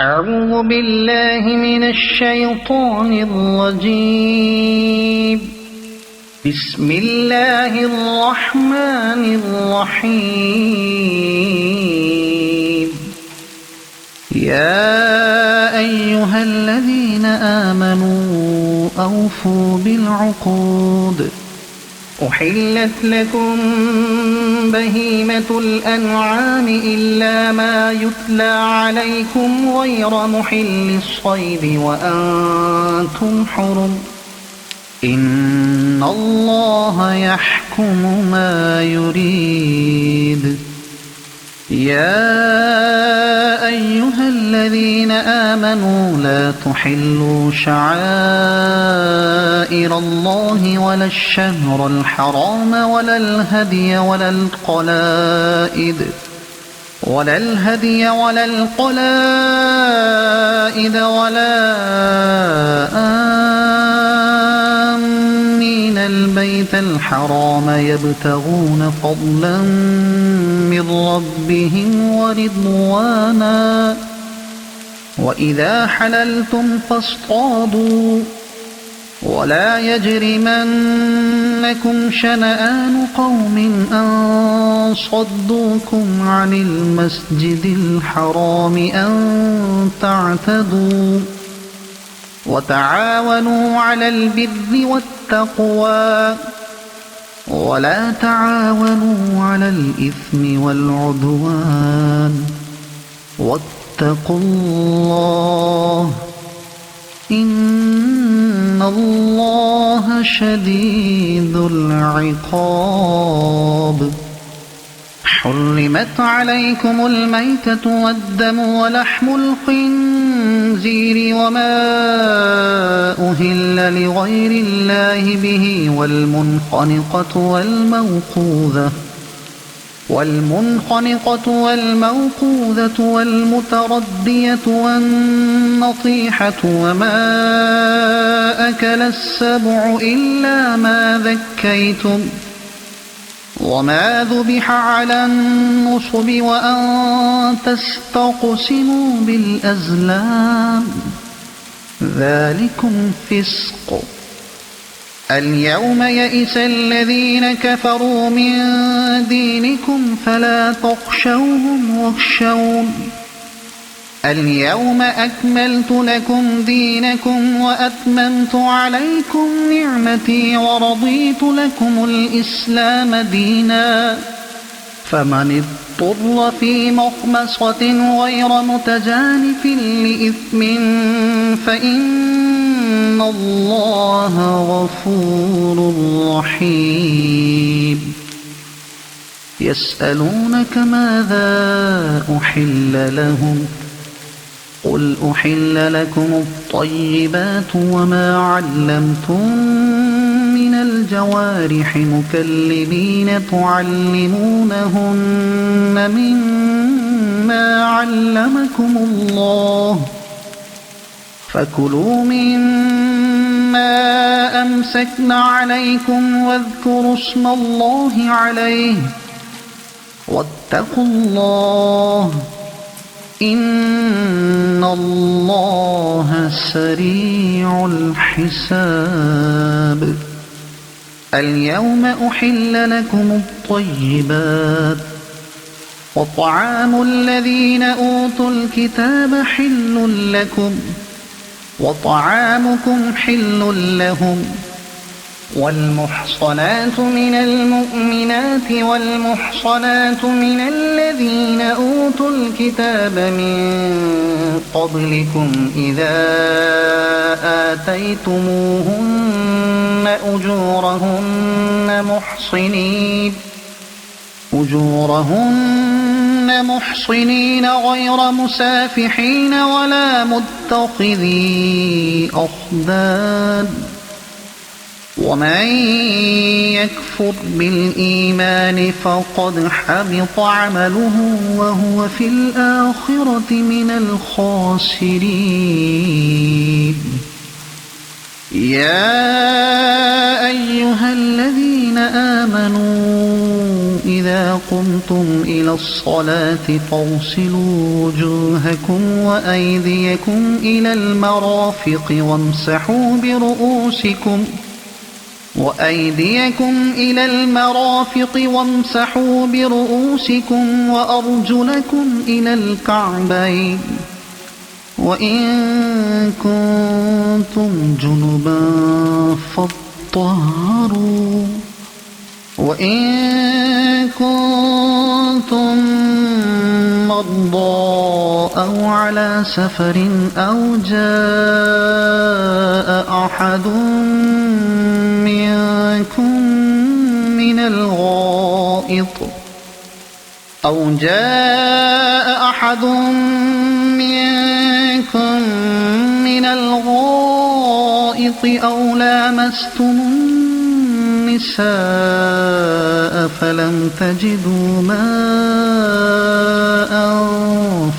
أعوذ بالله من الشيطان الرجيم. بسم الله الرحمن الرحيم. يا أيها الذين آمنوا أوفوا بالعقود. أحلت لكم بهيمة الأنعام إلا ما يتلى عليكم غير محل الصيد وأنتم حرم. إن الله يحكم ما يريد. يا أيها الذين آمنوا لا تحلوا شعائر الله ولا الشهر الحرام ولا الهدي ولا القلائد ولا آمين البيت الحرام يبتغون فضلا من ربهم ورضوانا. وإذا حللتم فاصطادوا ولا يجرمنكم شنآن قوم أن صدوكم عن المسجد الحرام أن تعتدوا. وتعاونوا على البر والتقوى ولا تعاونوا على الإثم والعدوان. واتقوا الله إن الله شديد العقاب. حرمت عليكم الميتة والدم ولحم الخنزير وما أهل لغير الله به والمنخنقة والموقوذة والمتردية والنطيحة وما أكل السبع إلا ما ذكيتم وما ذبح على النصب وأن تستقسموا بالأزلام ذلكم فسق. اليوم يئس الذين كفروا من دينكم فلا تخشوهم واخشون. اليوم أكملت لكم دينكم وأتممت عليكم نعمتي ورضيت لكم الإسلام دينا. فمن اضطر في مخمصة غير متجانف لإثم فإن الله غفور رحيم. يسألونك ماذا أحل لهم قل أحل لكم الطيبات وما علمتم من الجوارح مكلبين تعلمونهن مما علمكم الله فكلوا مما أمسكن عليكم واذكروا اسم الله عليه واتقوا الله إن الله سريع الحساب. اليوم أحل لكم الطيبات وطعام الذين أوتوا الكتاب حل لكم وطعامكم حل لهم. والمحصنات من المؤمنات والمحصنات من الذين أوتوا الكتاب من قبلكم إذا آتيتموهن أجورهن محصنين غير مسافحين ولا متخذي أخدان. ومن يكفر بالإيمان فقد حبط عمله وهو في الآخرة من الخاسرين. يا أيها الذين آمنوا إذا قمتم إلى الصلاة فاغسلوا وجوهكم وأيديكم إلى المرافق وامسحوا برؤوسكم وأرجلكم إلى الكعبين وإن كنتم جنبا فاطهروا وإن كنتم مرضى أو على سفر أو جاء أحد منكم من الغائط أو لامستم النساء فلم تجدوا ماء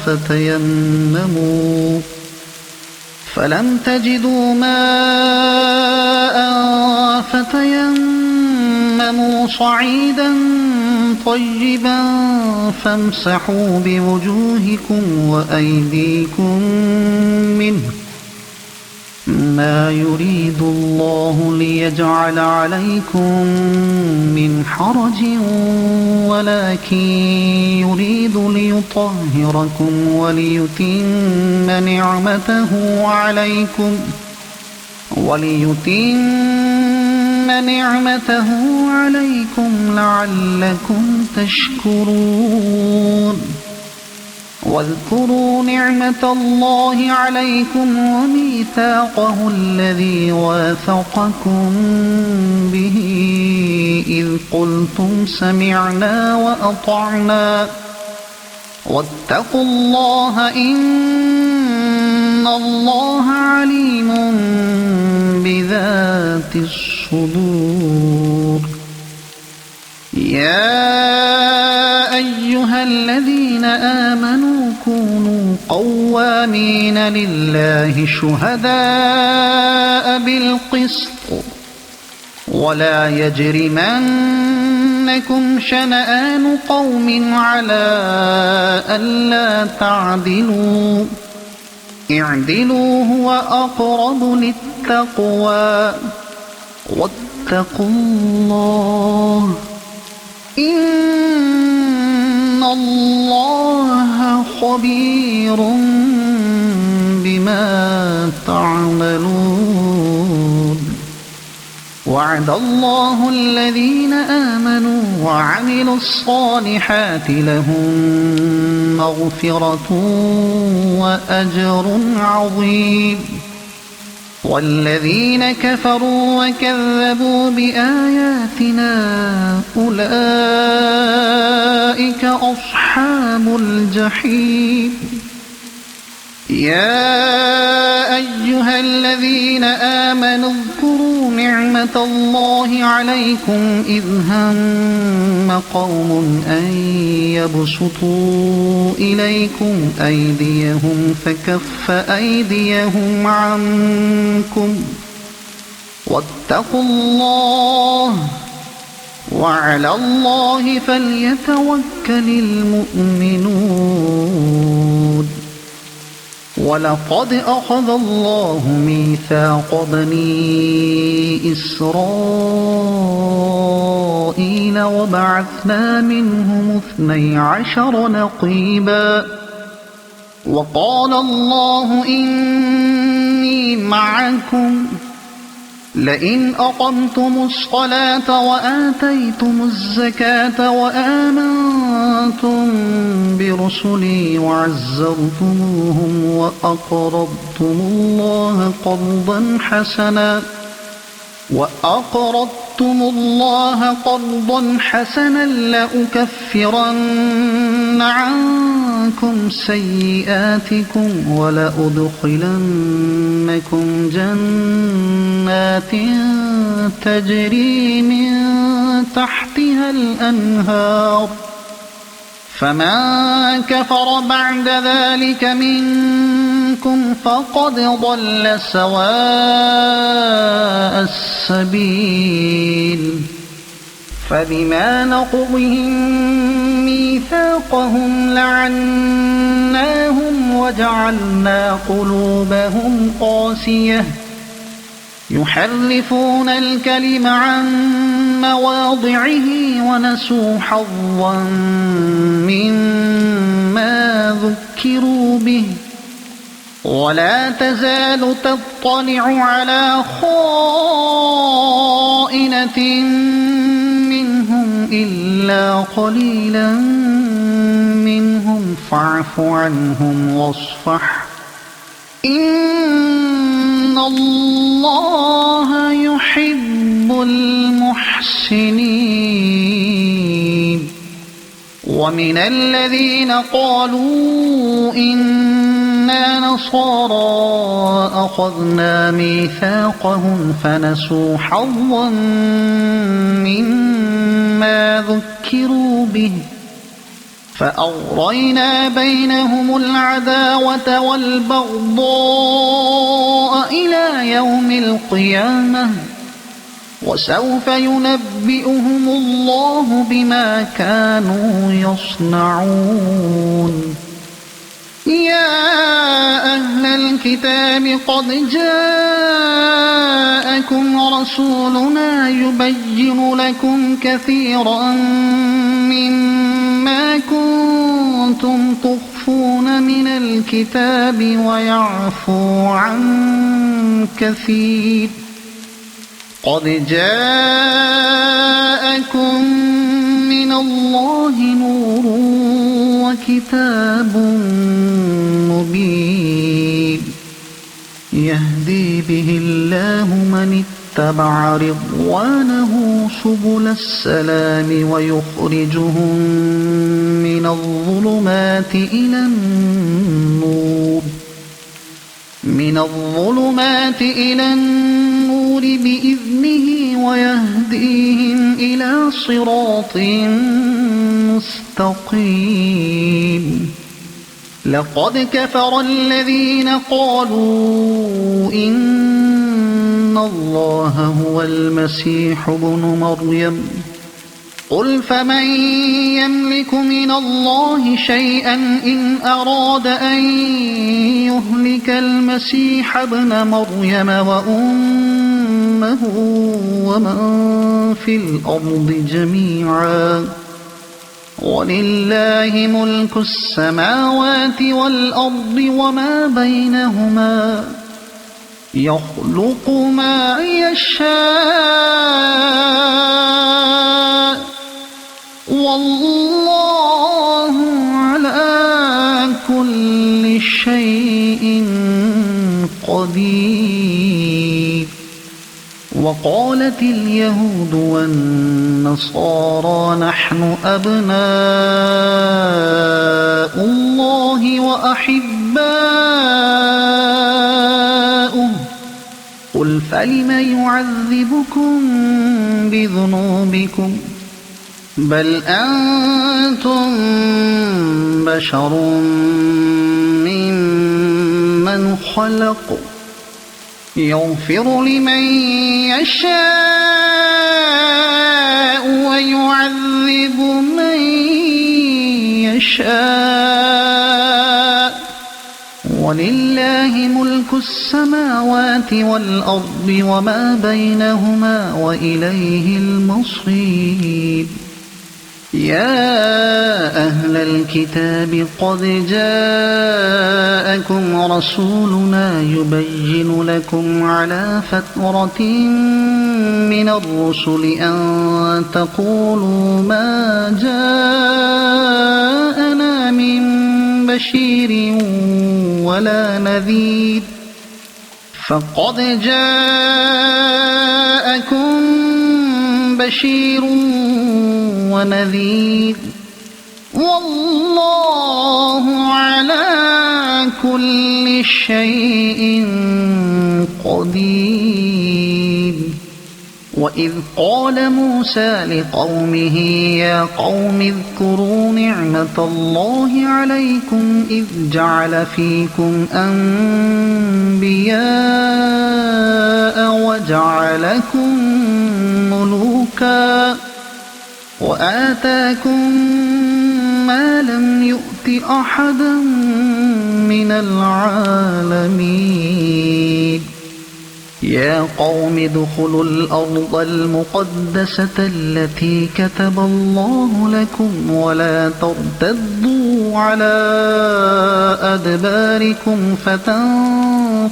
فتيمموا صعيدا طيبا فامسحوا بوجوهكم وأيديكم منه ما يريد الله ليجعل عليكم من حرج ولكن يريد ليطهركم وليتم نعمته عليكم لعلكم تشكرون واذكروا نعمة الله عليكم وميثاقه الذي واثقكم به إذ قلتم سمعنا وأطعنا واتقوا الله إن الله عليم بذات الصدور يا أيها الذين آمنوا كونوا قوامين لله شهداء بالقسط ولا يجرمنكم شنآن قوم على ألا تعدلوا اعدلوا هو أقرب للتقوى واتقوا الله إن الله خبير بما تعملون وعد الله الذين آمنوا وعملوا الصالحات لهم مغفرة وأجر عظيم والذين كفروا وكذبوا بآياتنا أولئك أصحاب الجحيم يا أيها الذين آمنوا اذكروا نعمة الله عليكم إذ هم قوم أن يبسطوا إليكم أيديهم فكف أيديهم عنكم واتقوا الله وعلى الله فليتوكل المؤمنون ولقد أخذ الله ميثاق بني إسرائيل وبعثنا منهم 12 نقيبا وقال الله إني معكم لئن أقمتم الصلاة وآتيتم الزكاة وآمنتم برسلي وعزرتموهم وأقرضتم الله قرضا حسنا لأكفرن عنكم سيئاتكم ولأدخلنكم جنات تجري من تحتها الأنهار فمن كفر بعد ذلك منكم فقد ضل سواء السبيل فبما نقضهم ميثاقهم لعناهم وجعلنا قلوبهم قاسية يحرفون الكلم عن مواضعه ونسوا حظا مما ذكروا به ولا تزال تطلع على خائنة منهم إلا قليلا منهم فاعف عنهم واصفح إن الله يحب المحسنين ومن الذين قالوا إنا نصارى أخذنا ميثاقهم فنسوا حظا مما ذكروا به فأغرينا بينهم العداوة والبغضاء إلى يوم القيامة وسوف ينبئهم الله بما كانوا يصنعون يا أهل الكتاب قد جاءكم رسولنا يبين لكم كثيرا مما كنتم تخفون من الكتاب ويعفو عن كثير قد جاءكم من الله نور وكتاب مبين يهدي به الله من اتبع رضوانه سبل السلام ويخرجهم من الظلمات إلى النور بإذنه ويهديهم إلى صراط مستقيم لقد كفر الذين قالوا إن الله هو المسيح ابن مريم قل فمن يملك من الله شيئا إن أراد أن يهلك المسيح ابن مريم وأمه ومن في الأرض جميعا ولله ملك السماوات والأرض وما بينهما يخلق ما يشاء والله على كل شيء قدير وقالت اليهود والنصارى نحن أبناء الله وأحباؤه قل فلم يعذبكم بذنوبكم بل أنتم بشر ممن خلق يغفر لمن يشاء ويعذب من يشاء ولله ملك السماوات والأرض وما بينهما وإليه المصير يا أهل الكتاب قد جاءكم رسولنا يبين لكم على فترة من الرسل أن تقولوا ما جاءنا من بشير ولا نذير فقد جاءكم بشير ونذير والله على كل شيء قدير وإذ قال موسى لقومه يا قوم اذكروا نعمة الله عليكم إذ جعل فيكم أنبياء وجعلكم ملوكا وآتاكم ما لم يؤت أحدا من العالمين يا قوم ادخلوا الأرض المقدسة التي كتب الله لكم ولا ترتدوا على أدباركم فتنقلبوا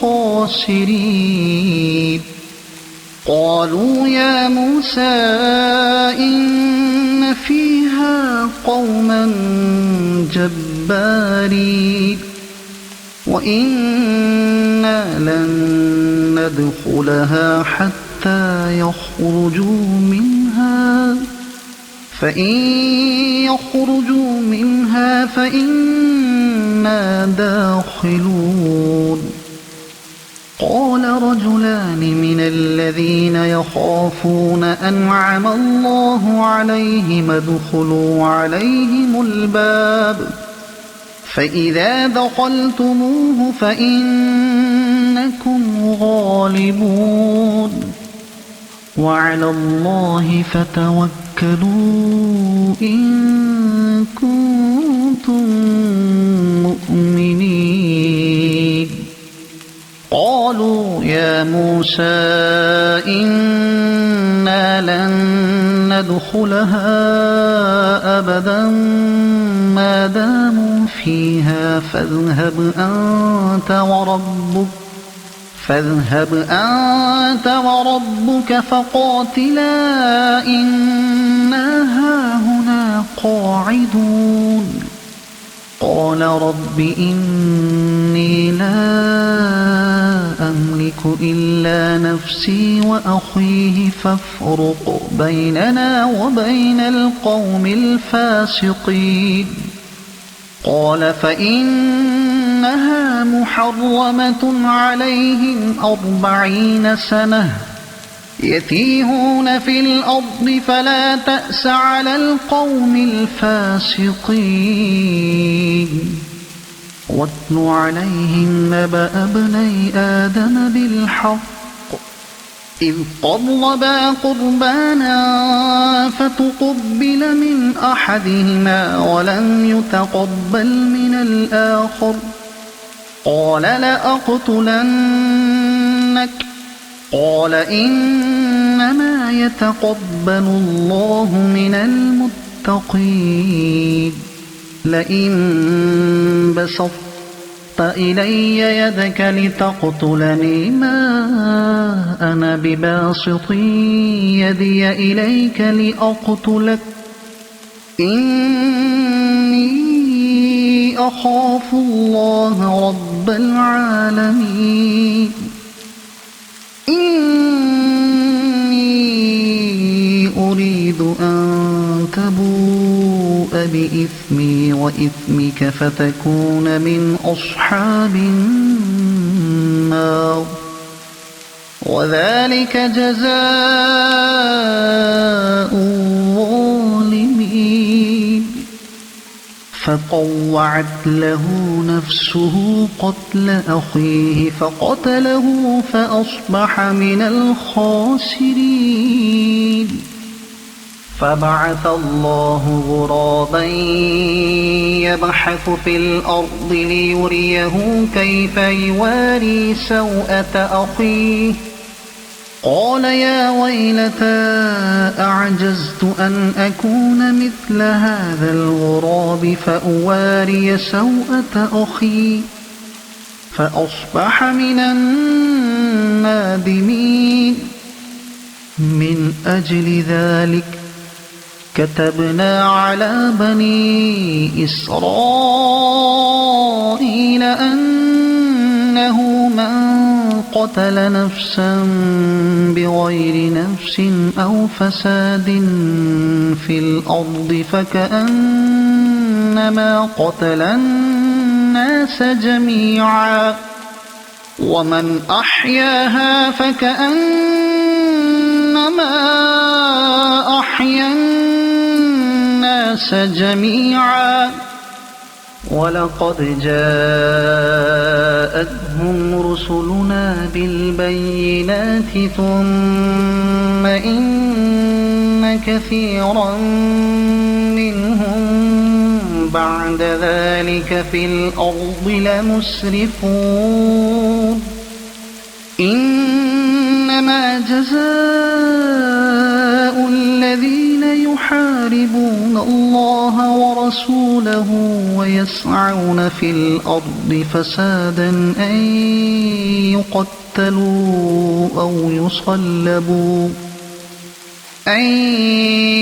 خاسرين قالوا يا موسى إن فيها قوما جبارين وإنا لن ندخلها حتى يخرجوا منها فإن يخرجوا منها فإنا داخلون قال رجلان من الذين يخافون أنعم الله عليهم ادخلوا عليهم الباب فإذا دخلتموه فإنكم غالبون وعلى الله فتوكلوا إن كنتم مؤمنين قالوا يا موسى إنا لن ندخلها أبدا ما داموا فيها فاذهب أنت وربك فقاتلا إنا هاهنا قاعدون قال رب إني لا أملك إلا نفسي وأخيه فافرق بيننا وبين القوم الفاسقين قال فإنها محرمة عليهم 40 سنة يتيهون في الأرض فلا تأس على القوم الفاسقين واتل عليهم نبأ ابني آدم بالحق إذ قربا قربانا فتقبل من أحدهما ولم يتقبل من الآخر قال لأقتلنك قال إنما يتقبل الله من المتقين لئن بسطت إلي يدك لتقتلني ما أنا بباسط يدي إليك لأقتلك إني أخاف الله رب العالمين إني أريد أن تبوء بإثمي وإثمك فتكون من أصحاب النار وذلك جزاء الظالمين فطوعت له نفسه قتل أخيه فقتله فأصبح من الخاسرين فبعث الله غرابا يبحث في الأرض ليريه كيف يواري سوءة أخيه قال يا ويلتى أعجزت أن أكون مثل هذا الغراب فأواري سوءة أخي فأصبح من النادمين من أجل ذلك كتبنا على بني إسرائيل أنه من قتل نفسا بغير نفس أو فساد في الأرض فكأنما قتل الناس جميعا ومن أحياها فكأنما أحيا الناس جميعا ولقد جاءتهم رسلنا بالبينات ثم إن كثيرا منهم بعد ذلك في الأرض لمسرفون إنما جزاء الذين يحاربون الله ورسوله ويسعون في الأرض فسادا أن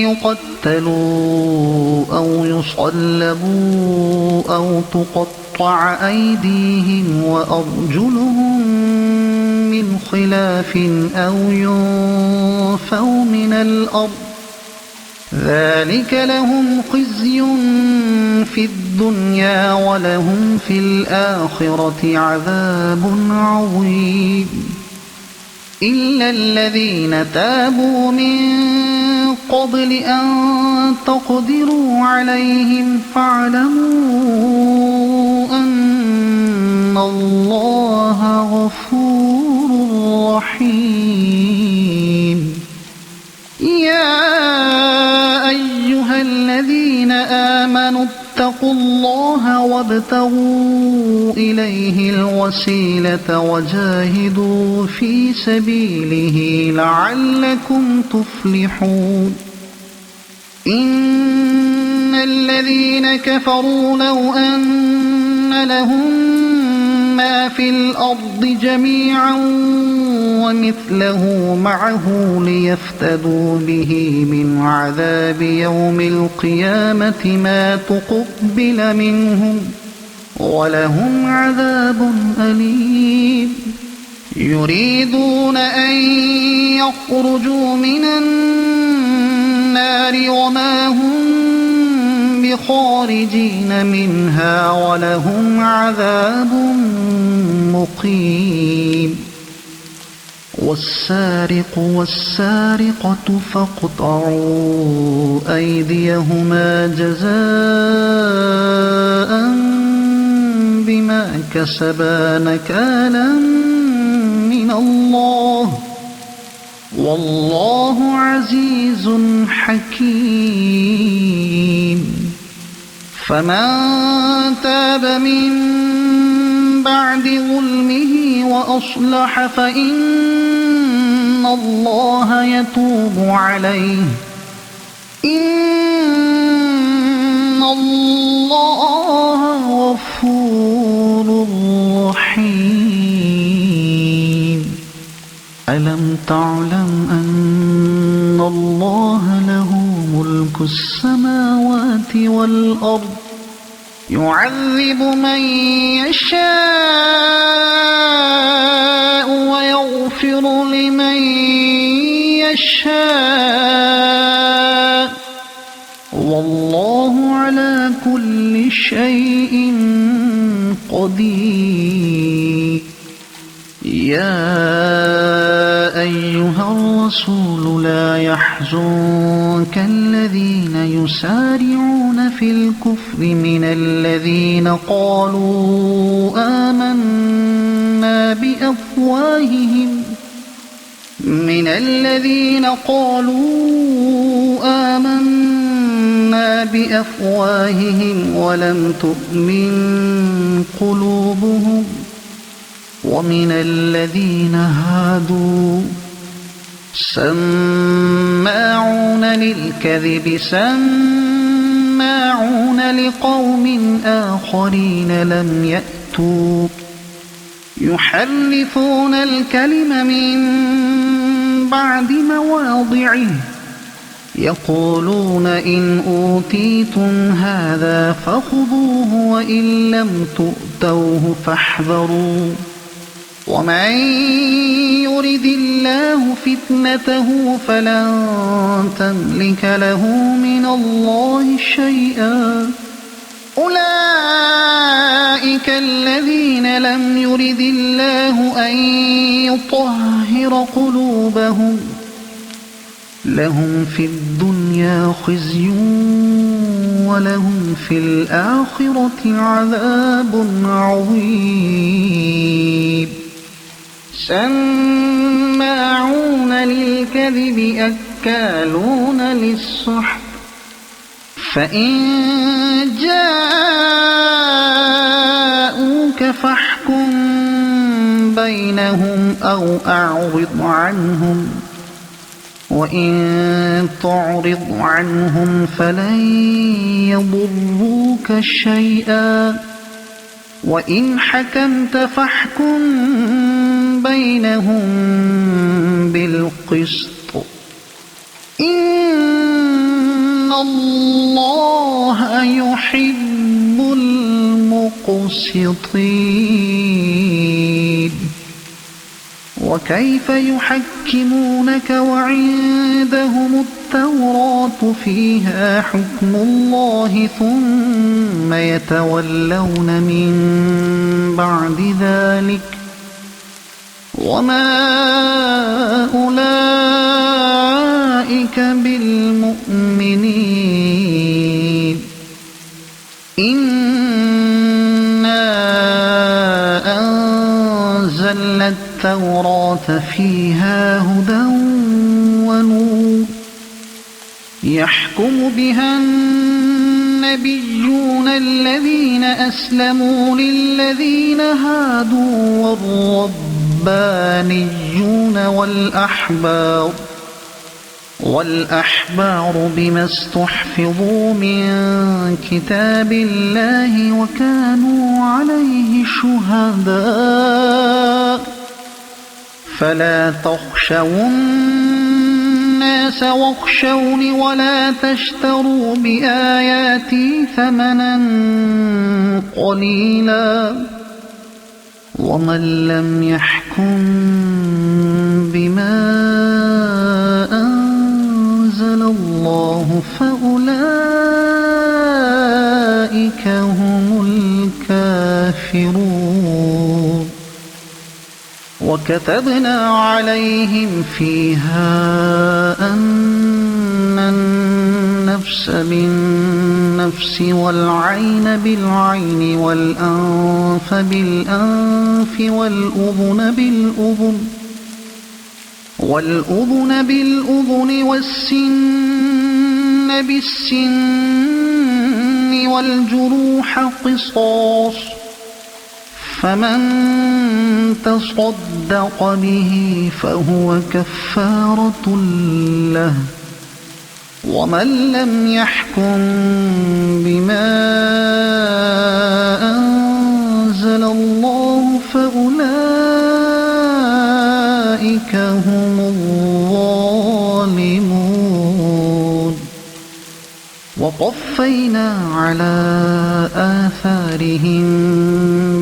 يقتلوا أو يصلبوا أو تقطع أيديهم وأرجلهم من خلاف أو ينفوا من الأرض ذلك لهم خزي في الدنيا ولهم في الآخرة عذاب عظيم إلا الذين تابوا من قبل أن تقدروا عليهم فاعلموا أن الله غفور رحيم يا أيها الذين آمنوا اتقوا الله وابتغوا إليه الوسيلة وجاهدوا في سبيله لعلكم تفلحون إن الذين كفروا لو أن لهم ما في الأرض جميعا ومثله معه ليفتدوا به من عذاب يوم القيامة ما تقبل منهم ولهم عذاب أليم يريدون أن يخرجوا من النار وما هم بخارجين منها ولهم عذاب مقيم والسارق والسارقة فاقطعوا أيديهما جزاء بما كسبا نكالا من الله والله عزيز حكيم فمن تاب من بعد ظلمه وأصلح فإن الله يتوب عليه إن الله غفور رحيم ألم تعلم أن الله له ملك السماوات والأرض يعذب من يشاء ويغفر لمن يشاء والله على كل شيء قدير يا أيها الرسول لا يحزنك الذين يسارعون في الكفر من الذين قالوا آمنا بأفواههم ولم تؤمن قلوبهم ومن الذين هادوا سماعون للكذب سماعون لقوم آخرين لم يأتوك يحرفون الكلم من بعد مواضعه يقولون إن أوتيتم هذا فخذوه وإن لم تؤتوه فاحذروا ومن يرد الله فتنته فلن تملك له من الله شيئا أولئك الذين لم يرد الله أن يطهر قلوبهم لهم في الدنيا خزي ولهم في الآخرة عذاب عظيم سماعون للكذب أكالون للسحت فإن جاءوك فاحكم بينهم أو أعرض عنهم وإن تعرض عنهم فلن يضروك شيئا وإن حكمت فاحكم بينهم بالقسط إن الله يحب المقسطين وكيف يحكمونك وعندهم التوراة فيها حكم الله ثم يتولون من بعد ذلك وما أولئك بالمؤمنين إنا أنزلنا التوراة فيها هدى ونور يحكم بها النبيون الذين أسلموا للذين هادوا والربانيون والأحبار بما استحفظوا من كتاب الله وكانوا عليه شهداء فلا تخشوا الناس واخشوني ولا تشتروا بآياتي ثمنا قليلا ومن لم يحكم بما أنزل الله فأولئك هم الكافرون وكتبنا عليهم فيها أن النفس بالنفس والعين بالعين والأنف بالأنف والأذن بالأذن والسن بالسن والجروح قصاص فمن تصدق به فهو كفارة له ومن لم يحكم بما أنزل الله فأولئك هم الظالمون وقفينا على آثارهم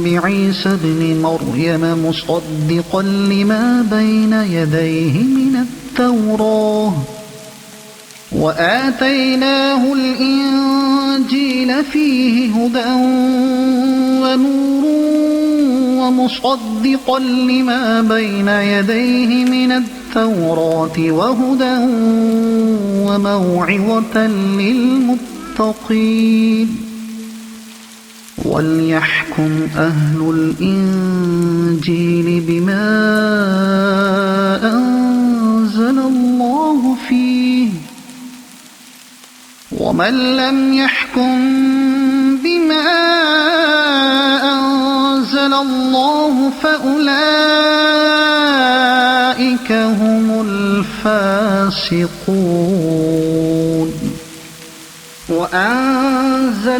بعيسى ابن مريم مصدقا لما بين يديه من التوراة وآتيناه الإنجيل فيه هدى ونور ومصدقا لما بين يديه من التوراة وهدى وموعظة للمتقين وليحكم أهل الإنجيل بما أنزل الله فيه ومن لم يحكم بما أنزل الله فأولئك هم الفاسقون وأنزلنا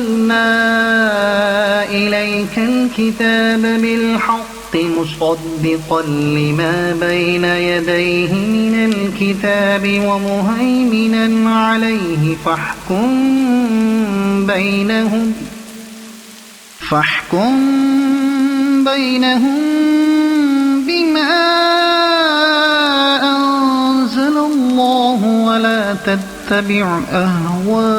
إليك الكتاب بالحق مصدقا لما بين يديه من الكتاب ومهيمنا عليه فاحكم بينهم بما أنزل الله ولا تتبع أهواءهم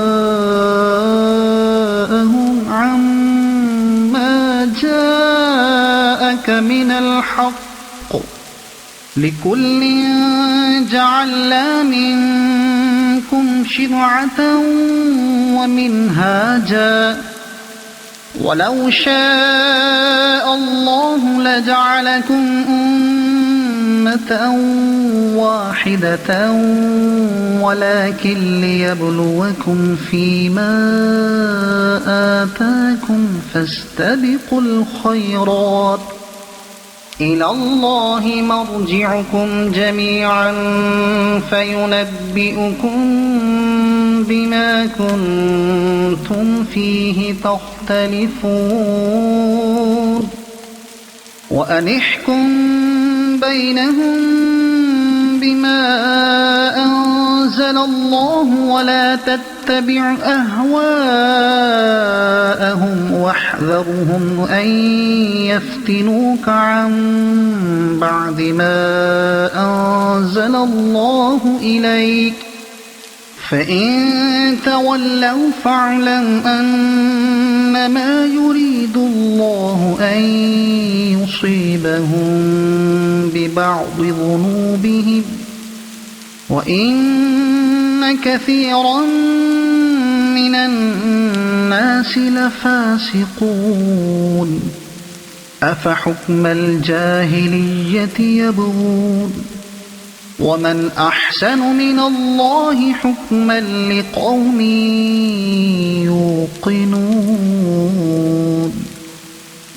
عما جاءك من الحق لكل جعلنا منكم شرعة ومنهاجا ولو شاء الله لجعلكم أمة واحدة ولكن ليبلوكم فيما آتاكم فاستبقوا الخيرات إلى الله مرجعكم جميعا فينبئكم بما كنتم فيه تختلفون وأن احكم بينهم بما أنزل الله ولا تتبع أهواءهم واحذرهم أن يفتنوك عن بعد ما أنزل الله إليك فإن تولوا فاعلم أنما يريد الله أن يصيبهم ببعض ذنوبهم وإن كثيرا من الناس لفاسقون أفحكم الجاهلية يبغون ومن أحسن من الله حكما لقوم يوقنون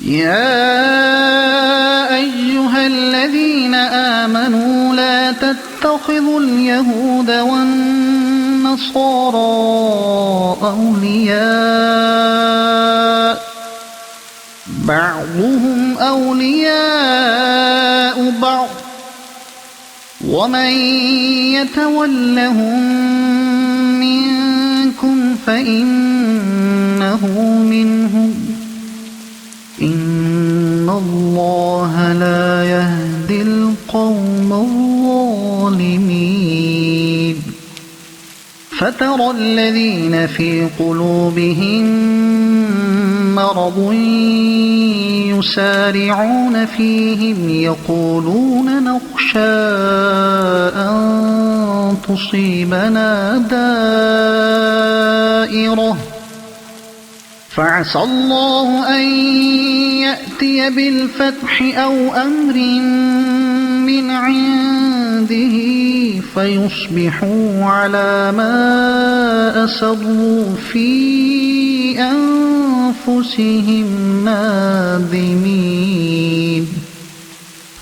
يا أيها الذين آمنوا لا تتخذوا اليهود والنصارى أولياء بعضهم أولياء بعض ومن يتولهم منكم فإنه منهم إن الله لا يهدي القوم الظالمين فترى الذين في قلوبهم مرض يسارعون فيهم يقولون نخشى أن تصيبنا دائرة فعسى الله أن يأتي بالفتح أو أمر من عنده فيصبحوا على ما أسروا في أنفسهم نادمين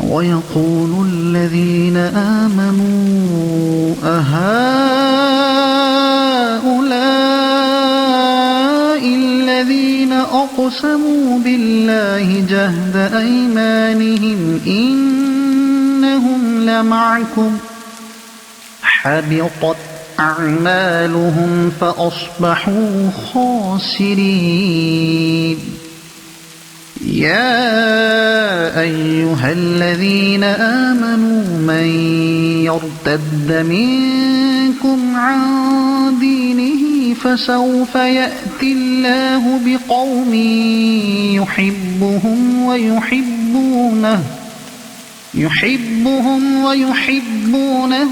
ويقول الذين آمنوا أهؤلاء الذين أقسموا بالله جهد أيمانهم إنهم لمعكم حبطت أعمالهم فأصبحوا خاسرين يا أيها الذين آمنوا من يرتد منكم عن دينه فسوف يأتي الله بقوم يحبهم ويحبونه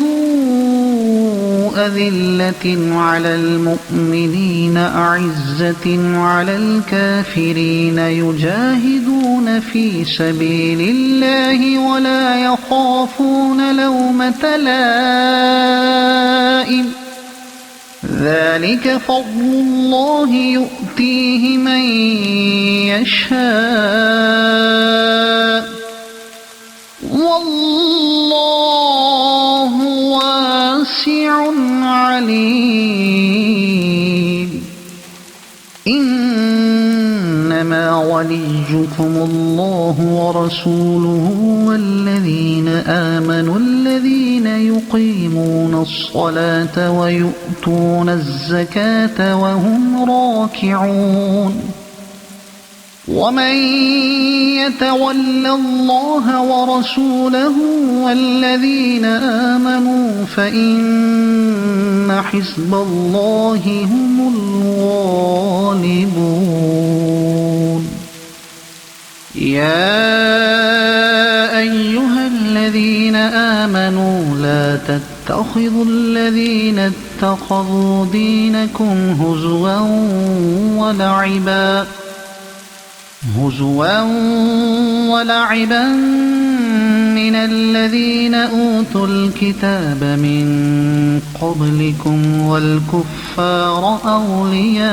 أذلة على المؤمنين أعزة على الكافرين يجاهدون في سبيل الله ولا يخافون لومة لائم ذلك فضل الله يؤتيه من يشاء والله واسع عليم إنما وليكم الله ورسوله والذين آمنوا الذين يقيمون الصلاة ويؤتون الزكاة وهم راكعون ومن يتول الله ورسوله والذين آمنوا فإن حزب الله هم الغالبون يا أيها الذين آمنوا لا تتخذوا الذين اتخذوا دينكم هزوا ولعبا من من الذين أوتوا الكتاب من قبلكم والكفار أولياء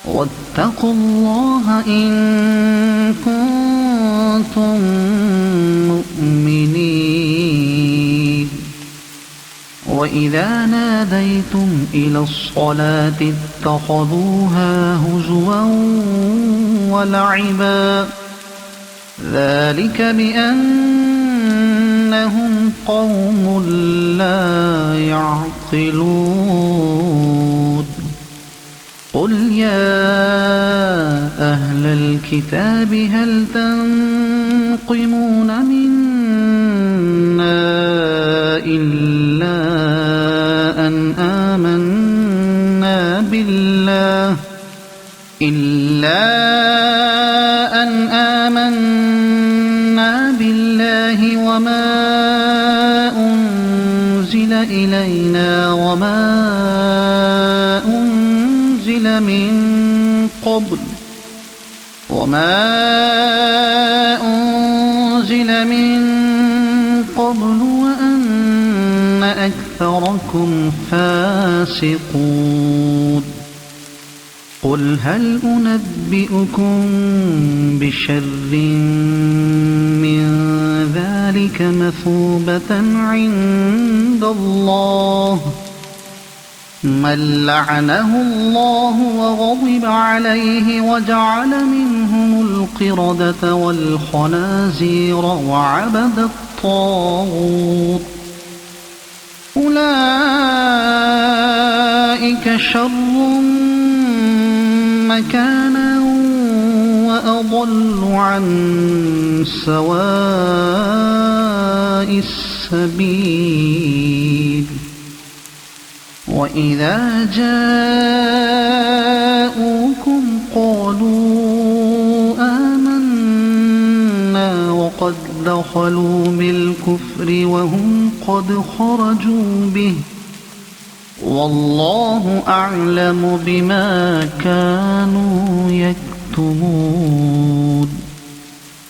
واتقوا الله إن كنتم مؤمنين وإذا ناديتم إلى الصلاة اتخذوها هزوا ولعبا ذلك بأنهم قوم لا يعقلون قل يا أهل الكتاب هل تنقمون منا إلا أن آمنا بالله وما أنزل إلينا وما أنزل من قبل وأن أكثركم فاسقون قل هل أنبئكم بشر من ذلك مثوبة عند الله من لعنه الله وغضب عليه وجعل منهم القردة والخنازير وعبد الطاغوت أولئك شر مكانا وأضل عن سواء السبيل وإذا جاءوكم قالوا آمنا وقد دخلوا بالكفر وهم قد خرجوا به والله أعلم بما كانوا يكتمون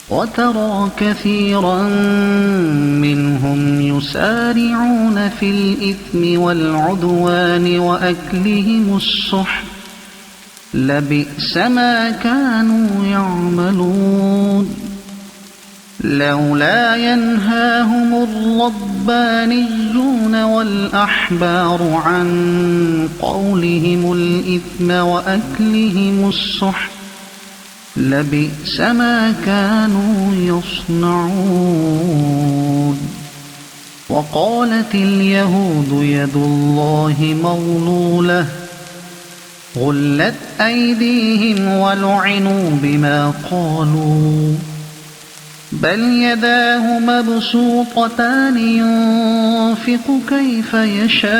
وترى كثيرا منهم يسارعون في الإثم والعدوان وأكلهم السحت لبئس ما كانوا يعملون لولا ينهاهم الربانيون والأحبار عن قولهم الإثم وأكلهم السحت لبئس ما كانوا يصنعون وقالت اليهود يد الله مغلولة غلت أيديهم ولعنوا بما قالوا بل يداه مبسوطتان ينفق كيف يشاء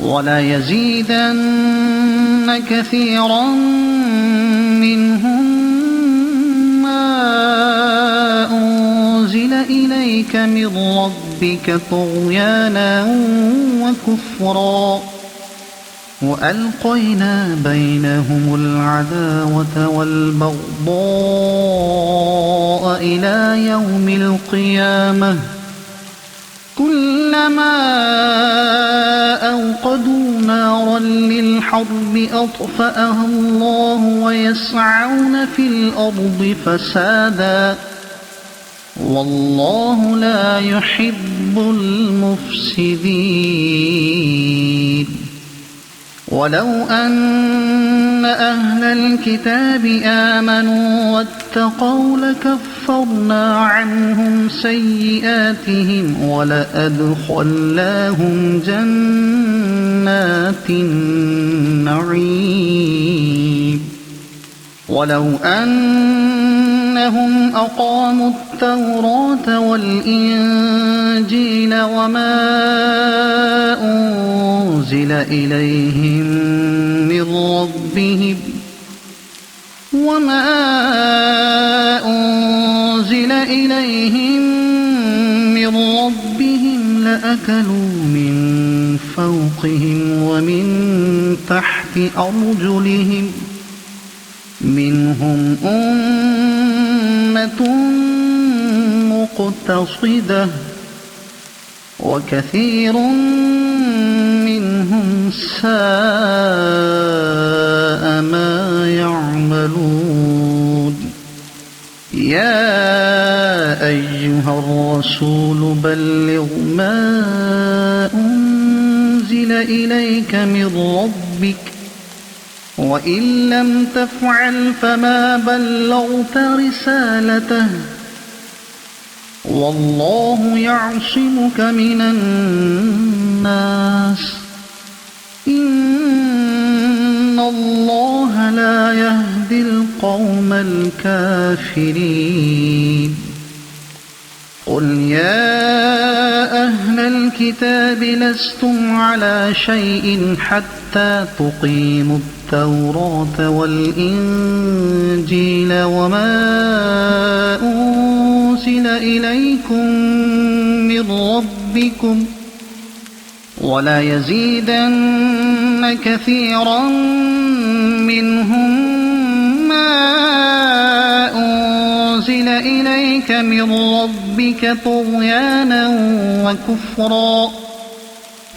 وليزيدن كثيرا منهم ما أنزل إليك من ربك طغيانا وكفرا وألقينا بينهم العداوة والبغضاء إلى يوم القيامة كلما أوقدوا نارا للحرب أطفأها الله ويسعون في الأرض فسادا والله لا يحب المفسدين ولو أن أهل الكتاب آمنوا واتقوا لكفرنا عنهم سيئاتهم ولأدخلناهم جنات النعيم ولو أنهم أقاموا التوراة والإنجيل وما أنزل إليهم من ربهم لأكلوا من فوقهم ومن تحت أرجلهم منهم أمة مقتصدة وكثير منهم ساء ما يعملون يا أيها الرسول بلغ ما أنزل إليك من ربك وإن لم تفعل فما بلغت رسالته والله يعصمك من الناس إن الله لا يهدي القوم الكافرين قل يا أهل الكتاب لستم على شيء حتى تقيموا التوراة والإنجيل وما أنزل إليكم من ربكم ولا يزيدن كثيرا منهم ما أنزل إليك من ربك طغيانا وكفرا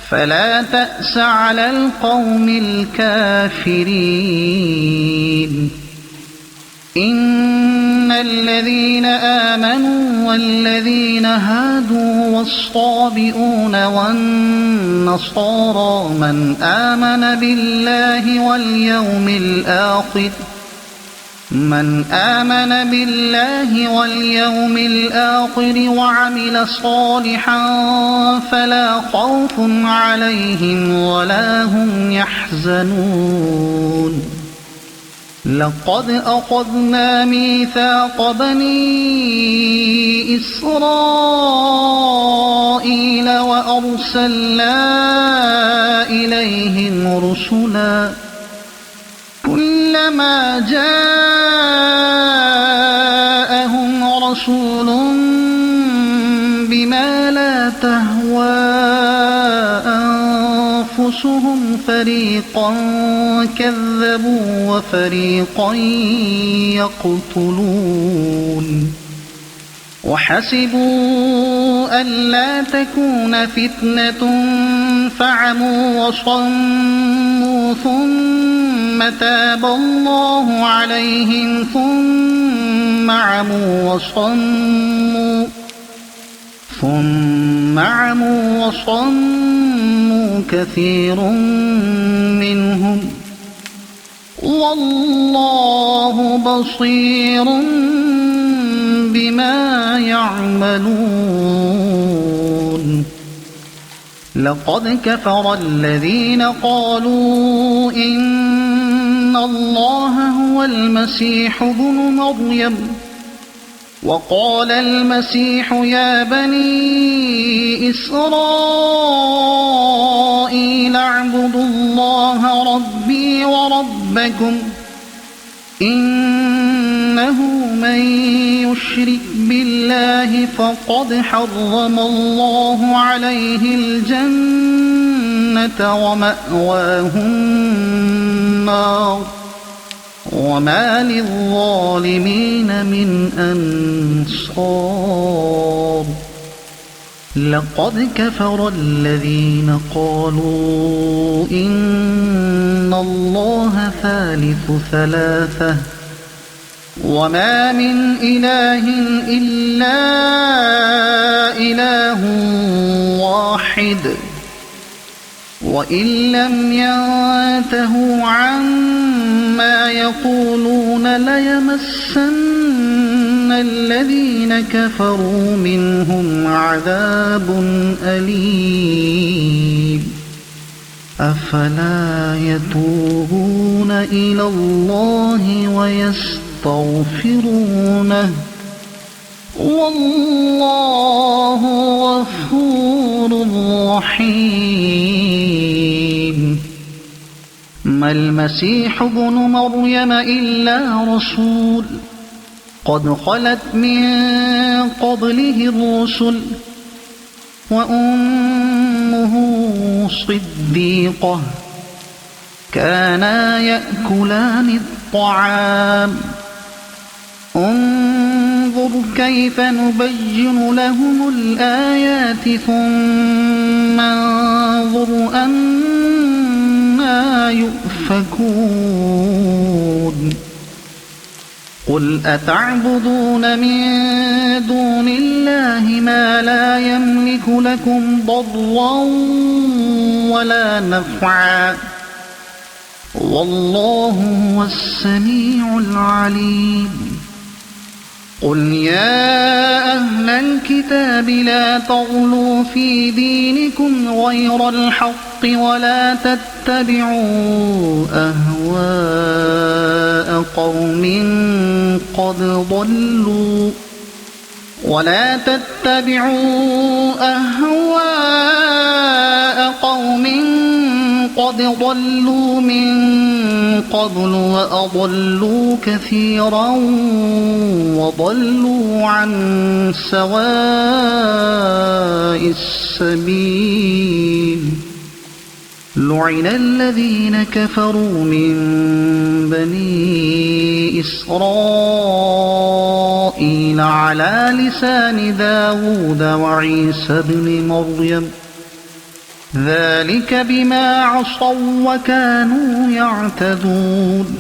فلا تأس على القوم الكافرين إن الذين آمنوا والذين هادوا والصابئون والنصارى من آمن بالله واليوم الآخر وعمل صالحا فلا خوف عليهم ولا هم يحزنون لقد أخذنا ميثاق بني إسرائيل وأرسلنا إليهم رسلا كلما جاءهم رسول بما لا تهوى أنفسهم فريقا كذبوا وفريقا يقتلون وحسبوا ألا تكون فتنة فعموا وصموا ثم تاب الله عليهم ثم عموا وصموا كثير منهم والله بصير بما يعملون لقد كفر الذين قالوا إن الله هو المسيح ابن مريم وقال المسيح يا بني إسرائيل اعبدوا الله ربي وربكم إنه من يشرك بالله فقد حرم الله عليه الجنة ومأواه النار وما للظالمين من أنصار لقد كفر الذين قالوا إن الله ثالث ثلاثة وما من إله إلا إله واحد وإن لم ينتهوا عما يقولون ليمسن الذين كفروا منهم عذاب أليم أفلا يتوبون إلى الله ويستغفرونه والله غفور رحيم ما المسيح ابن مريم إلا رسول قد خلت من قبله الرسل وأمه صديقة كانا يأكلان الطعام انظر كيف نبين لهم الآيات ثم انظر أنى يؤفكون قل أتعبدون من دون الله ما لا يملك لكم ضرا ولا نفعا والله هو السميع العليم قل يا أهل الكتاب لا تغلوا في دينكم غير الحق ولا تتبعوا أهواء قوم قد ضلوا من قبل وأضلوا كثيرا وضلوا عن سواء السبيل لعن الذين كفروا من بني إسرائيل على لسان داود وعيسى بن مريم ذلك بما عصوا وكانوا يعتدون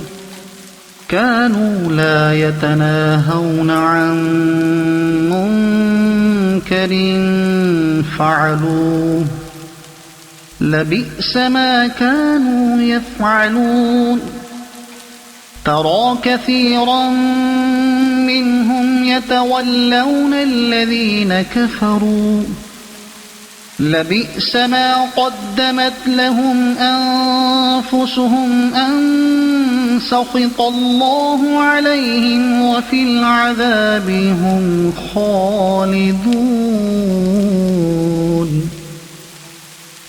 كانوا لا يتناهون عن منكر فعلوه لبئس ما كانوا يفعلون ترى كثيرا منهم يتولون الذين كفروا لبئس ما قدمت لهم أنفسهم أن سخط الله عليهم وفي العذاب هم خالدون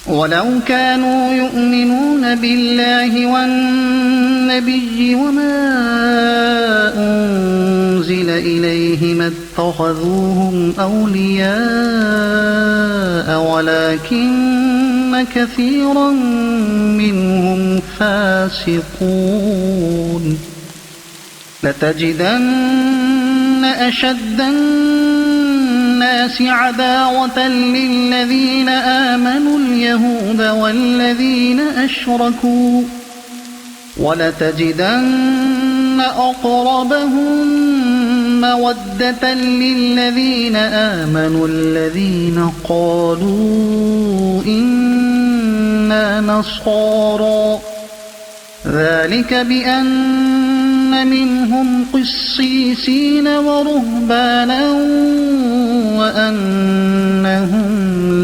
ولو كانوا يؤمنون بالله والنبي وما أنزل إليه ما اتخذوهم أولياء ولكن كثيرا منهم فاسقون لتجدن أشد الناس عداوة للذين آمنوا اليهود والذين أشركوا ولتجدن أقربهم مودة للذين آمنوا الذين قالوا إنا نصارى ذلك بأن منهم قسيسين ورهبانا وأنهم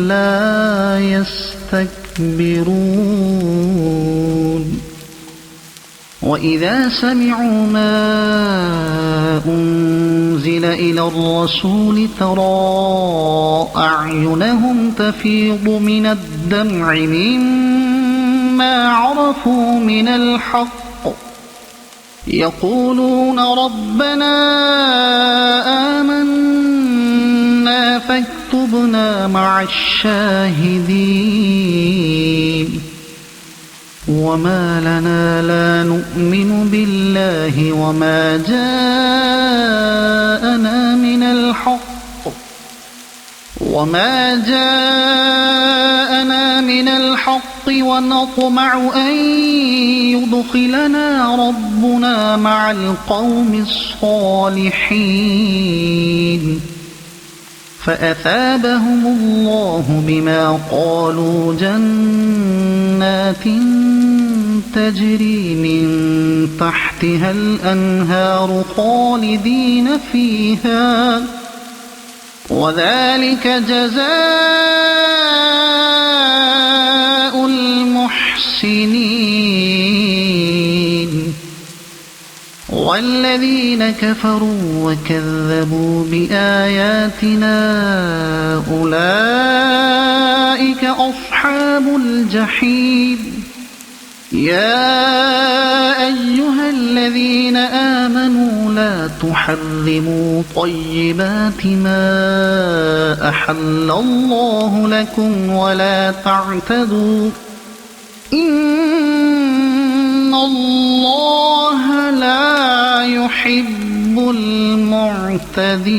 لا يستكبرون وإذا سمعوا ما أنزل إلى الرسول ترى أعينهم تفيض من الدمع مما عرفوا من الحق يقولون ربنا آمنا فاكتبنا مع الشاهدين وما لنا لا نؤمن بالله وما جاءنا من الحق ونطمع أن يدخلنا ربنا مع القوم الصالحين فأثابهم الله بما قالوا جنات تجري من تحتها الأنهار خالدين فيها وذلك جزاء المحسنين والذين كفروا وكذبوا بآياتنا أولئك أصحاب الجحيم يا أيها الذين آمنوا لا تحرموا طيبات ما أحل الله لكم ولا تعتدوا إن إِنَّ اللَّهَ لَا يُحِبُّ الْمُعْتَدِينَ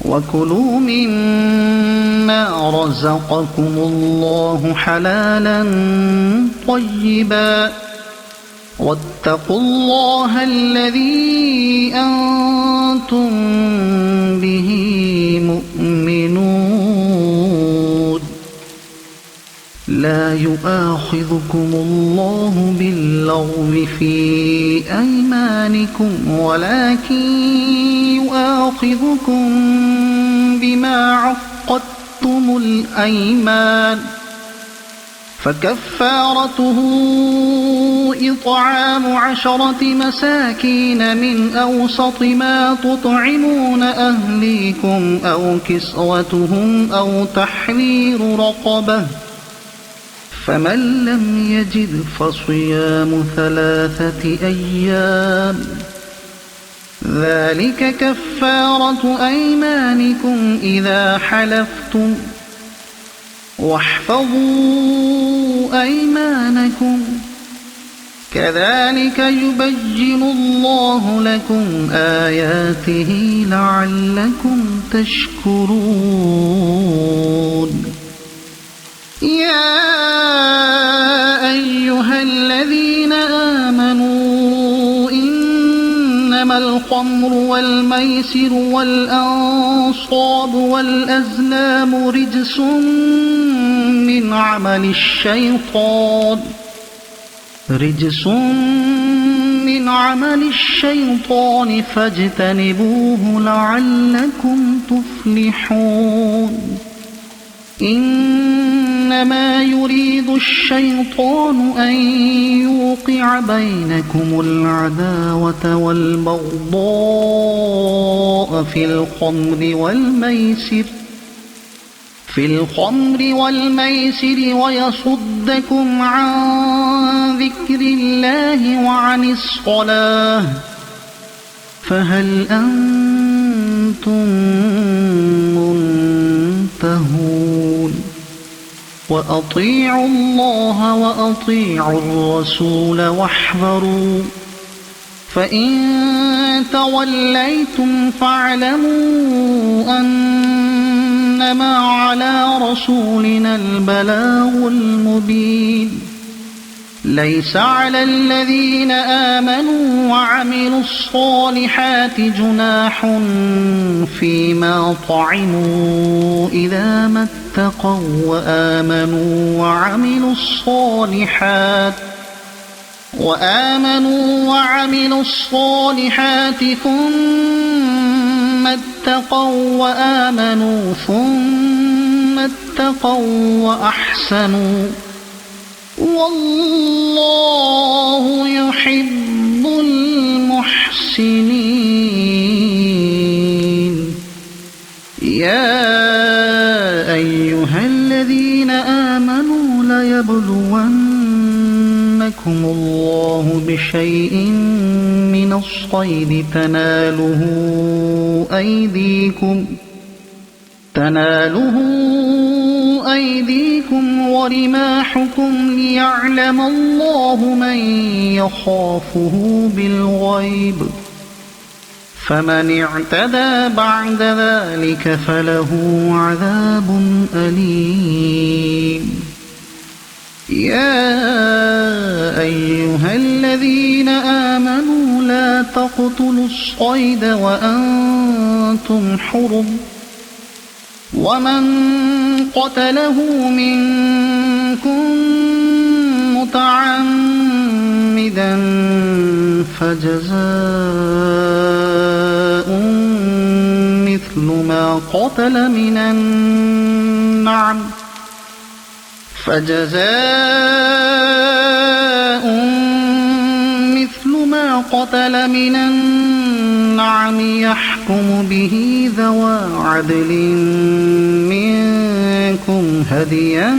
وَكُلُوا مِمَّا رَزَقَكُمُ اللَّهُ حَلَالًا طَيِّبًا وَاتَّقُوا اللَّهَ الَّذِي أَنْتُمْ بِهِ مُؤْمِنُونَ لَا يُؤَاخِذُكُمُ اللَّهُ بِاللَّغْوِ فِي أَيْمَانِكُمْ وَلَكِنْ يُؤَاخِذُكُم بِمَا عَقَّدتُّمُ الْأَيْمَانَ فكفارته إطعام 10 مساكين من أوسط ما تطعمون أهليكم أو كسوتهم أو تحرير رقبة فمن لم يجد فصيام 3 أيام ذلك كفارة أيمانكم إذا حلفتم واحفظوا أيمانكم كذلك يبين الله لكم آياته لعلكم تشكرون يا أيها الذين آمنوا إنما الخمر والميسر والأنصاب والأزلام رجس من عمل الشيطان فاجتنبوه لعلكم تفلحون إنما يريد الشيطان أن يوقع بينكم العداوة والبغضاء في الخمر والميسر ويصدكم عن ذكر الله وعن الصلاة فهل أنتم منتهون وأطيعوا الله وأطيعوا الرسول واحذروا فإن توليتم فاعلموا أنما على رسولنا البلاغ المبين ليس على الذين آمنوا وعملوا الصالحات جناح فيما طعموا إذا ما اتقوا وآمنوا وعملوا الصالحات ثم اتقوا وأحسنوا والله يحب المحسنين يا أيها الذين آمنوا ليبلونكم الله بشيء من الصيد تناله أيديكم ورماحكم ليعلم الله من يخافه بالغيب فمن اعتدى بعد ذلك فله عذاب أليم يا أيها الذين آمنوا لا تقتلوا الصيد وأنتم حرم ومن قتله منكم متعمدا فجزاء مثل ما قتل من النعم يحكم به ذوى عدل منكم هديا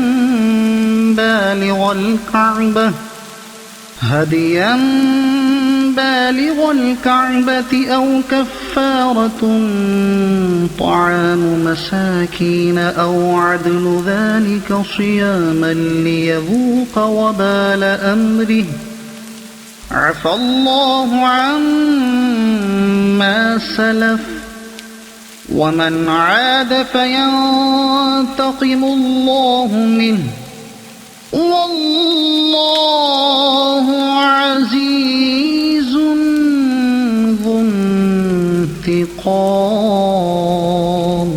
بالغ الكعبة أو كفارة طعام مساكين أو عدل ذلك صياما ليذوق وبال أمره عفى الله عما سلف ومن عاد فينتقم الله منه والله عزيز ذو انتقام.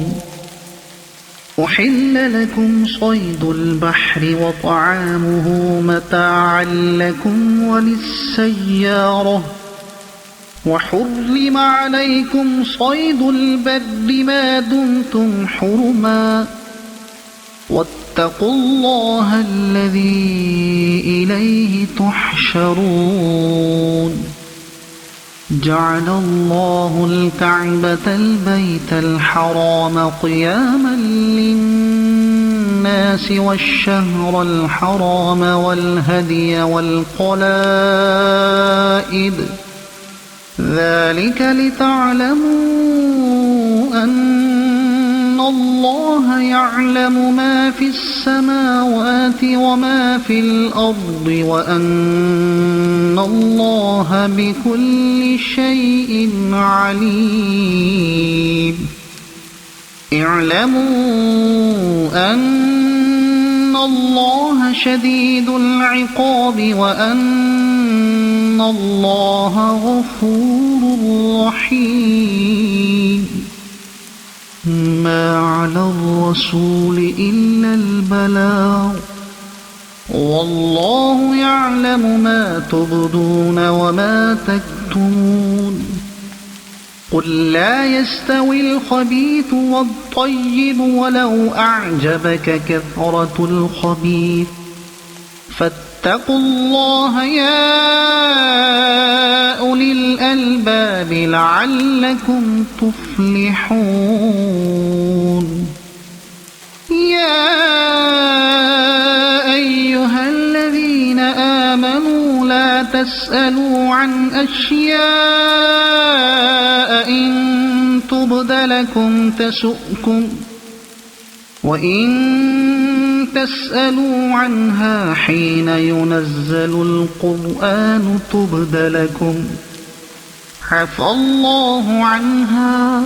أحل لكم صيد البحر وطعامه متاعا لكم وللسيارة وحرم عليكم صيد البر ما دمتم حرما واتقوا الله الذي إليه تحشرون. جعل الله الكعبة البيت الحرام قياما للناس والشهر الحرام والهدي والقلائد ذلك لتعلموا أن الله يعلم ما في السماوات وما في الأرض وأن الله بكل شيء عليم. اعلموا أن الله شديد العقاب وأن الله غفور رحيم. ما على الرسول إلا البلاغ والله يعلم ما تبدون وما تكتمون. قل لا يستوي الخبيث والطيب ولو أعجبك كثرة الخبيث فاتقوا الله يا أولي الألباب لعلكم تفلحون. يا أيها الذين آمنوا لا تسألوا عن أشياء إن تبد لكم تسؤكم وإن تسألوا عنها حين ينزل القرآن تبد لكم عفى الله عنها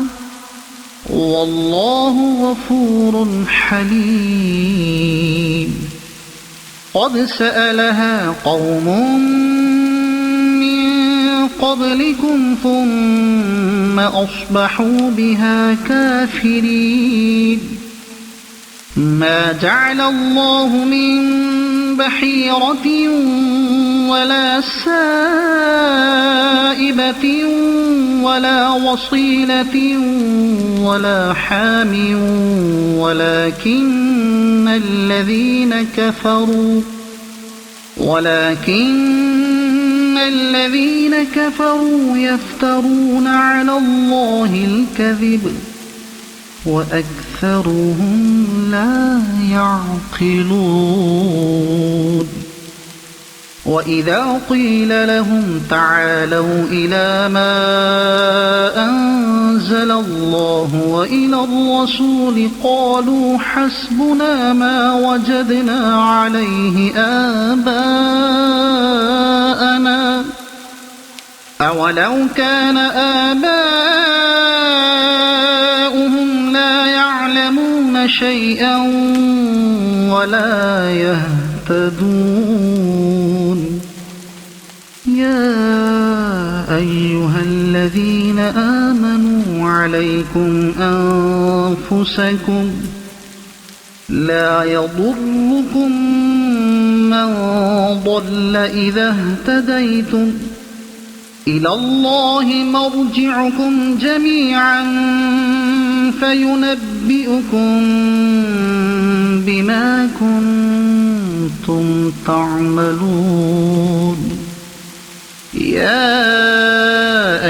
والله غفور حليم. قد سألها قوم من قبلكم ثم أصبحوا بها كافرين. ما جعل الله من بحيرة ولا سائبة ولا وصيلة ولا حام ولكن الذين كفروا يفترون على الله الكذب وأكثرهم لا يعقلون. وإذا قيل لهم تعالوا إلى ما أنزل الله وإلى الرسول قالوا حسبنا ما وجدنا عليه آباءنا أولو كان آباؤهم لا يعلمون شيئا ولا يهتدون. يا أيها الذين آمنوا عليكم أنفسكم لا يضركم من ضل إذا اهتديتم إلى الله مرجعكم جميعا فينبئكم بما كنتم تعملون. يا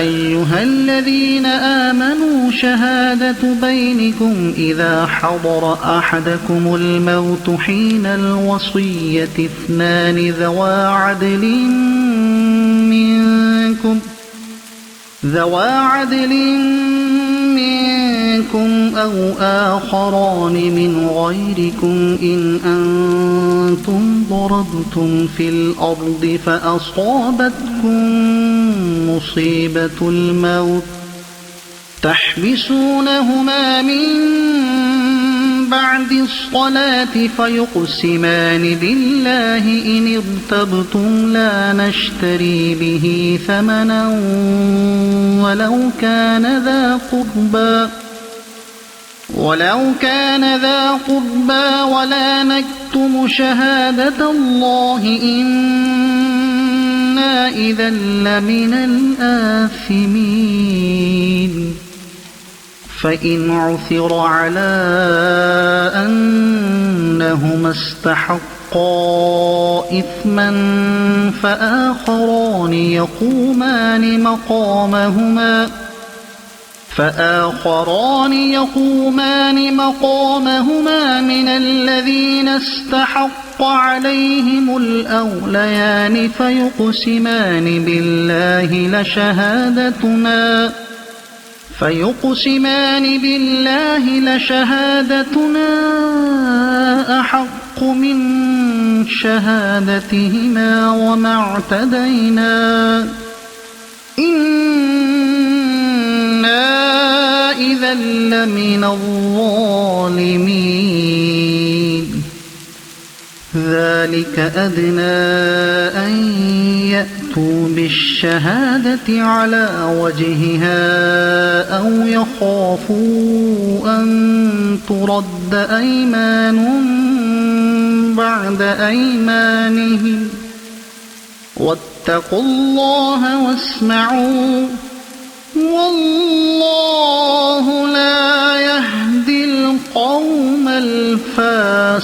أيها الذين آمنوا شهادة بينكم إذا حضر أحدكم الموت حين الوصية اثنان ذوا عدل منكم ذَوَا عَدْلٍ مِّنكُمْ أَوْ آخَرَانِ مِنْ غَيْرِكُمْ إِنْ أَنتُمْ ضَرَبْتُمْ فِي الْأَرْضِ فَأَصَابَتْكُم مُّصِيبَةُ الْمَوْتِ تَحْبِسُونَهُمَا مِن بَعْدِ الصَّلَاةِ فَيُقْسِمَانِ بِاللَّهِ إِنِ ارْتَبْتُمْ لَا نَشْتَرِي بِهِ ثَمَنًا وَلَوْ كَانَ ذَا قُرْبَىٰ وَلَا نَكْتُمُ شَهَادَةَ اللَّهِ إِنَّا إِذًا لَّمِنَ الْآثِمِينَ فَإِنْ عُثِرَ عَلَىٰ أَنَّهُمَا اسْتَحَقَّا إِثْمًا فَآخَرَانِ يَقُومَانِ مَقَامَهُمَا مِنَ الَّذِينَ اسْتَحَقَّ عَلَيْهِمُ الْأَوْلَيَانِ فيقسمان بالله لشهادتنا أحق من شهادتهما وما اعتدينا إنا إذا لمن الظالمين ذلك أدنى أن يأتوا بالشهادة على وجهها أو يخافوا أن ترد أيمان بعد أيمانهم واتقوا الله واسمعوا والله لا يهدي القوم الفاسقين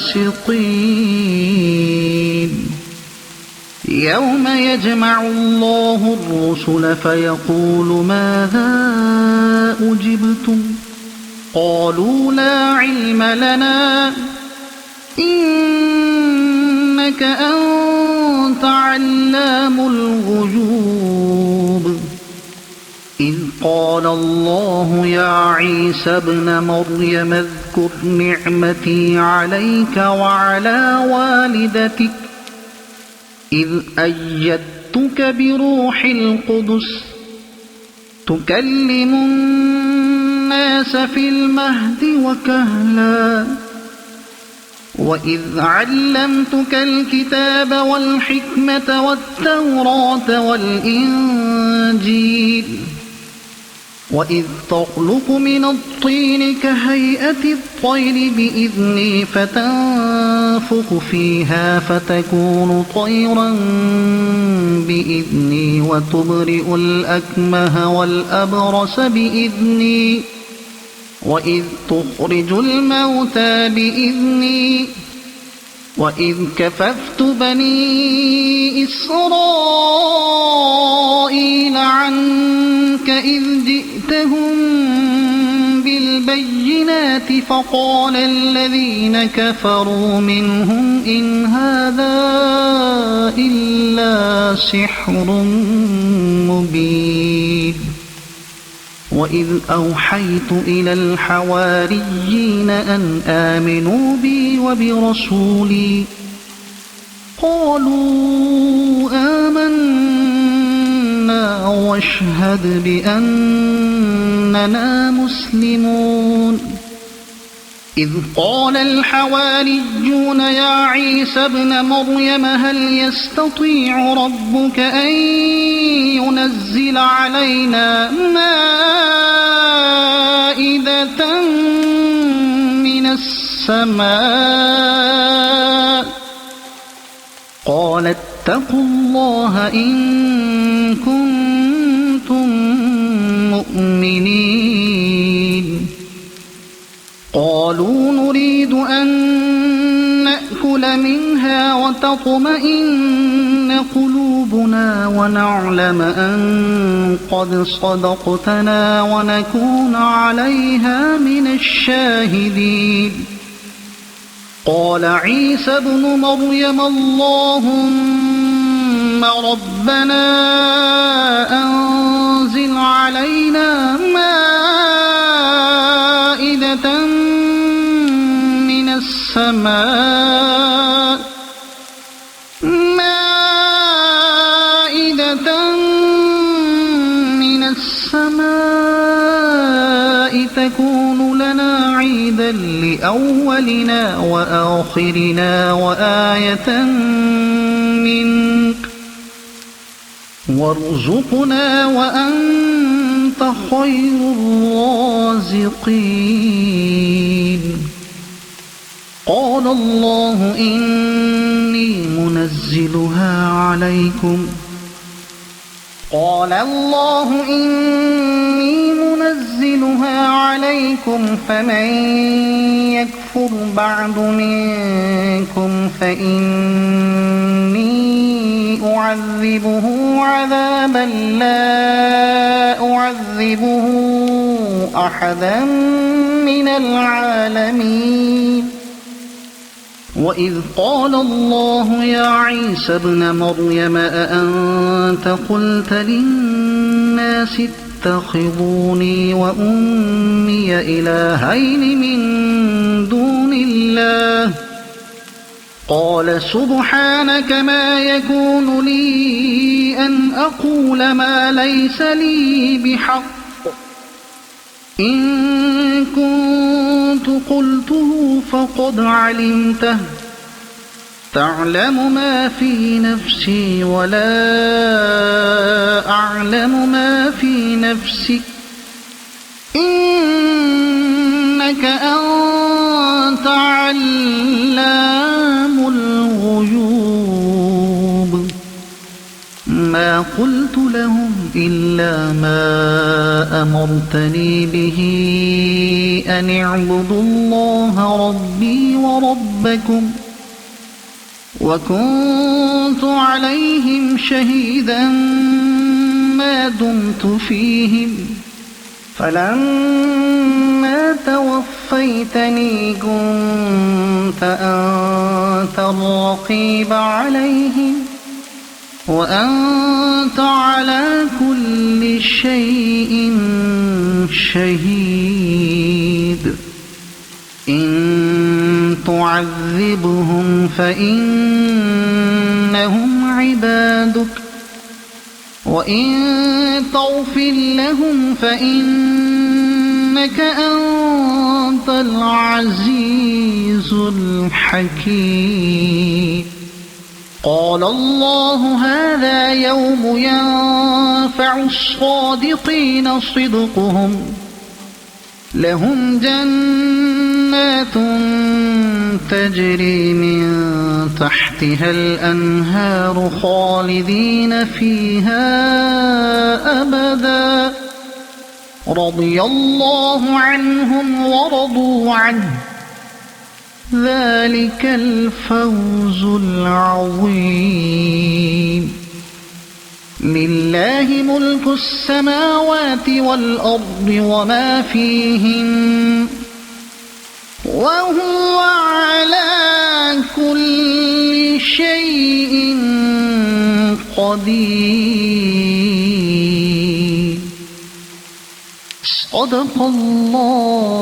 يوم يجمع الله الرسل فيقول ماذا أجبتم قالوا لا علم لنا إنك أنت علام الغيوب إذ قال الله يا عيسى ابن مريم اذكر نعمتي عليك وعلى والدتك إذ أيدتك بروح القدس تكلم الناس في المهد وكهلا وإذ علمتك الكتاب والحكمة والتوراة والإنجيل وإذ تخلق من الطين كهيئة الطير بإذني فتنفخ فيها فتكون طيرا بإذني وتبرئ الأكمه والأبرص بإذني وإذ تخرج الموتى بإذني وإذ كففت بني إسرائيل عنك إذ جئتهم بالبينات فقال الذين كفروا منهم إن هذا إلا سحر مبين وإذ أوحيت إلى الحواريين أن آمنوا بي وبرسولي قالوا آمنا واشهد بأننا مسلمون إذ قال الحواريون يا عيسى ابن مريم هل يستطيع ربك أن ينزل علينا مائدة من السماء قال اتقوا الله إن كنتم مؤمنين قالوا نريد أن نأكل منها وتطمئن قلوبنا ونعلم أن قد صدقتنا ونكون عليها من الشاهدين قال عيسى ابن مريم اللهم ربنا أنزل علينا السماء تكون لنا عيدا لأولنا وآخرنا وآية منك وارزقنا وأنت خير الرازقين قال الله إني منزلها عليكم فمن يكفر بعد منكم فإني أعذبه عذابا لا أعذبه أحدا من العالمين وإذ قال الله يا عيسى ابن مريم أأنت قلت للناس اتخذوني وأمي إلهين من دون الله قال سبحانك ما يكون لي أن أقول ما ليس لي بحق إن كنت قلته فقد علمته تعلم ما في نفسي ولا أعلم ما في نفسك إنك أنت علام الغيوب ما قلت لهم إلا ما أمرتني به أن اعبدوا الله ربي وربكم وكنت عليهم شهيدا ما دمت فيهم فلما توفيتني كنت أنت الرقيب عليهم وأنت على كل شيء شهيد إن تعذبهم فإنهم عبادك وإن تغفر لهم فإنك أنت العزيز الحكيم قال الله هذا يوم ينفع الصادقين صدقهم لهم جنات تجري من تحتها الأنهار خالدين فيها أبدا رضي الله عنهم ورضوا عنه ذلك الفوز العظيم لله ملك السماوات والأرض وما فيهن وهو على كل شيء قدير صدق الله